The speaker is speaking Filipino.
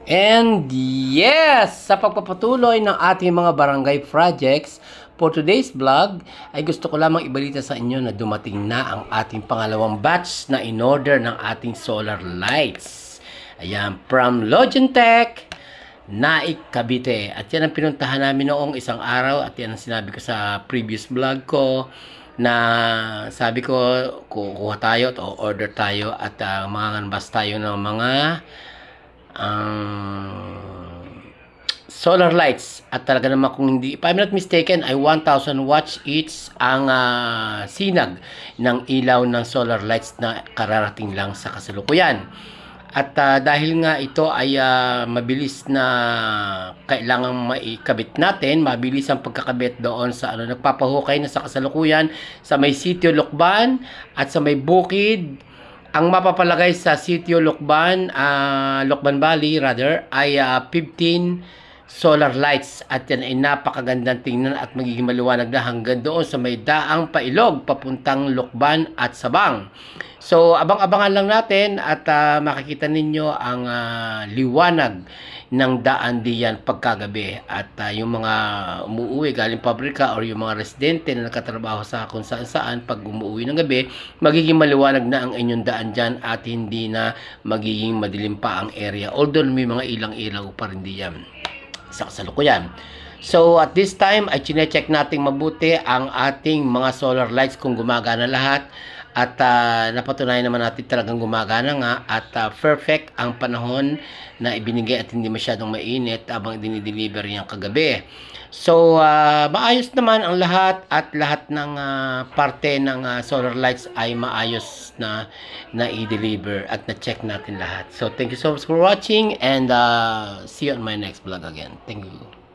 And yes, sa pagpapatuloy ng ating mga barangay projects, for today's vlog, ay gusto ko lamang ibalita sa inyo na dumating na ang ating pangalawang batch na in-order ng ating solar lights. Ayan, from Logentech, Naik, Cavite. At yan ang pinuntahan namin noong isang araw at yan ang sinabi ko sa previous vlog ko na sabi ko kukuha tayo at order tayo at manganbas tayo ng mga solar lights. At talaga naman kung hindi, if I'm not mistaken, ay 1,000 watts each ang sinag ng ilaw ng solar lights na kararating lang sa kasalukuyan. At dahil nga ito ay mabilis na kailangang maikabit natin, mabilis ang pagkakabit doon sa nagpapahukay na sa kasalukuyan sa may sitio Lukban at sa may bukid. Ang mapapalagay sa sitio Lukban, Lukban Valley rather, ay 15 solar lights at yan ay napakagandang tingnan at magiging maliwanag na hanggang doon sa may daang pailog papuntang Lukban at Sabang. So abang-abangan lang natin at makikita ninyo ang liwanag ng daan diyan pagkagabi at yung mga umuwi galing pabrika or yung mga residente na nakatrabaho sa kung saan pag umuwi ng gabi, magiging maliwanag na ang inyong daan dyan at hindi na magiging madilim pa ang area, although may mga ilang-ilaw pa rin diyan sa kasalukuyan. So at this time ay chine-check natin mabuti ang ating mga solar lights kung gumagana lahat at napatunayan naman natin talagang gumagana nga at perfect ang panahon na ibinigay at hindi masyadong mainit habang dinideliver niyang kagabi. So maayos naman ang lahat at lahat ng parte ng solar lights ay maayos na i-deliver at na-check natin lahat. So thank you so much for watching and see you on my next vlog again. Thank you.